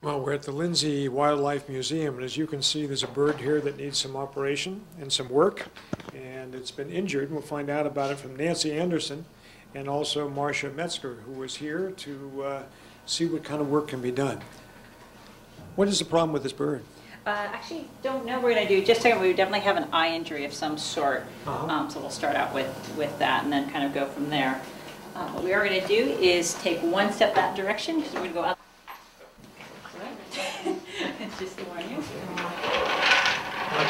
Well, we're at the Lindsay Wildlife Museum, and as you can see, there's a bird here that needs some operation and some work, and it's been injured. And we'll find out about it from Nancy Anderson and also Marcia Metzler, who was here to see what kind of work can be done. What is the problem with this bird? Actually, don't know what we're going to do. Just a second, we definitely have an eye injury of some sort. So we'll start out with that and then kind of go from there. What we are going to do is take one step that direction, because we're going to go out. Just to warn you.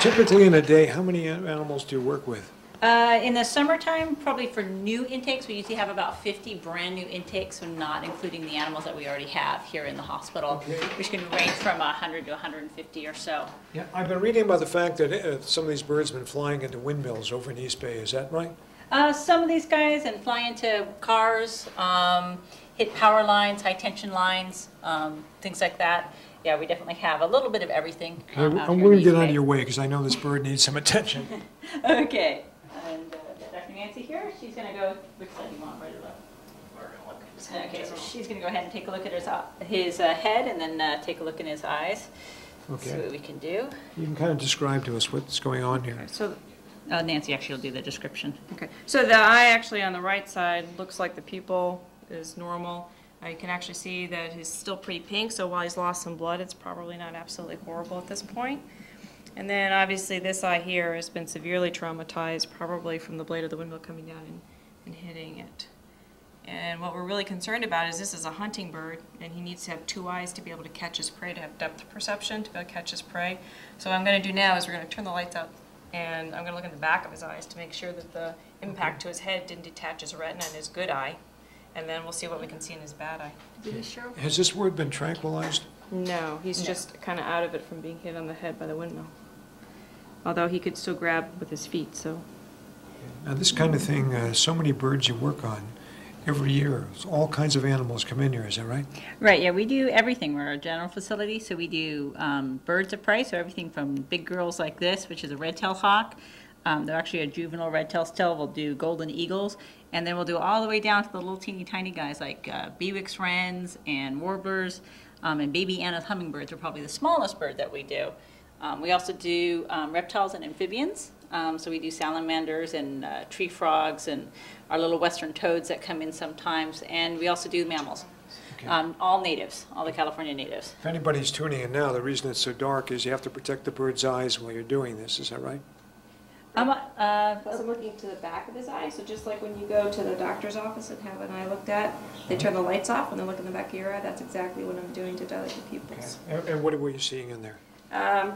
Typically in a day, how many animals do you work with? In the summertime, probably for new intakes, we usually have about 50 brand new intakes, so not including the animals that we already have here in the hospital, which can range from 100 to 150 or so. Yeah, I've been reading about the fact that some of these birds have been flying into windmills over in East Bay. Is that right? Some of these guys and fly into cars, hit power lines, high tension lines, things like that. Yeah, we definitely have a little bit of everything. Okay, I'm going to get out of your way because I know this bird needs some attention. Okay. And Dr. Nancy here, she's going to go, which side do you want, right or left? Okay, so she's going to go ahead and take a look at his head and then take a look in his eyes. Okay. See what we can do. You can kind of describe to us what's going on here. Okay, so Nancy actually will do the description. Okay, so the eye actually on the right side looks like the pupil is normal. You can actually see that he's still pretty pink, so while he's lost some blood, it's probably not absolutely horrible at this point. And then obviously this eye here has been severely traumatized, probably from the blade of the windmill coming down and hitting it. And what we're really concerned about is this is a hunting bird, and he needs to have two eyes to be able to catch his prey, to have depth perception, to be able to catch his prey. So what I'm going to do now is we're going to turn the lights out, and I'm going to look in the back of his eyes to make sure that the impact to his head didn't detach his retina in his good eye. And then we'll see what we can see in his bad eye. Has this bird been tranquilized? No, he's just kind of out of it from being hit on the head by the windmill. Although he could still grab with his feet, so. Now this kind of thing, so many birds you work on every year. All kinds of animals come in here, is that right? Right, yeah, we do everything. We're a general facility, so we do birds of prey, so everything from big girls like this, which is a red-tailed hawk. They're actually a juvenile red-tailed still. We'll do golden eagles, and then we'll do all the way down to the little teeny tiny guys like bewick's wrens and warblers, and baby Anna's hummingbirds are probably the smallest bird that we do. We also do reptiles and amphibians, so we do salamanders and tree frogs and our little western toads that come in sometimes, and we also do mammals. Okay. All natives, all the California natives. If anybody's tuning in now, the reason it's so dark is you have to protect the bird's eyes while you're doing this, is that right? I'm looking to the back of his eye, so just like when you go to the doctor's office and have an eye looked at, they turn the lights off and they look in the back of your eye. That's exactly what I'm doing to dilate the pupils. Okay. And what were you seeing in there?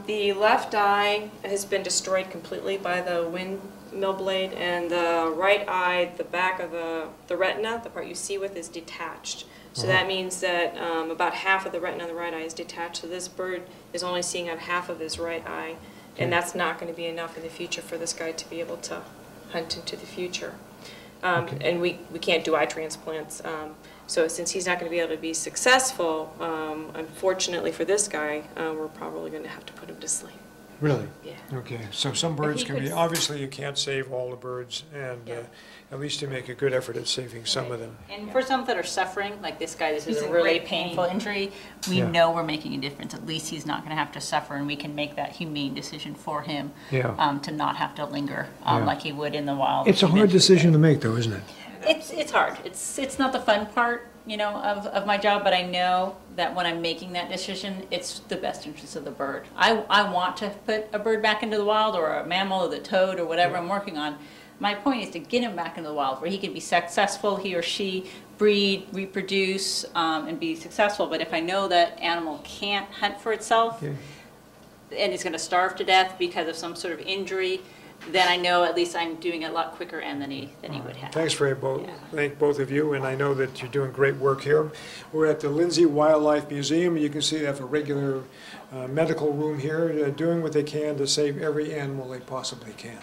The left eye has been destroyed completely by the windmill blade, and the right eye, the back of the retina, the part you see with, is detached. So that means that about half of the retina on the right eye is detached, so this bird is only seeing out half of his right eye. And that's not going to be enough in the future for this guy to be able to hunt into the future. And we can't do eye transplants. So since he's not going to be able to be successful, unfortunately for this guy, we're probably going to have to put him to sleep. Really? Yeah. Okay. So some birds can be, obviously you can't save all the birds, and at least you make a good effort at saving some of them. And for some that are suffering, like this guy, this is a really painful injury, we know we're making a difference. At least he's not going to have to suffer, and we can make that humane decision for him to not have to linger like he would in the wild. It's a hard decision to make, though, isn't it? It's hard. It's not the fun part, you know, of my job, but I know that when I'm making that decision, it's the best interest of the bird. I want to put a bird back into the wild, or a mammal, or the toad, or whatever I'm working on. My point is to get him back into the wild where he can be successful, he or she breed, reproduce, and be successful. But if I know that animal can't hunt for itself and it's going to starve to death because of some sort of injury, then I know at least I'm doing it a lot quicker than he would have. Thanks for thank both of you, and I know that you're doing great work here. We're at the Lindsay Wildlife Museum. You can see they have a regular medical room here, doing what they can to save every animal they possibly can.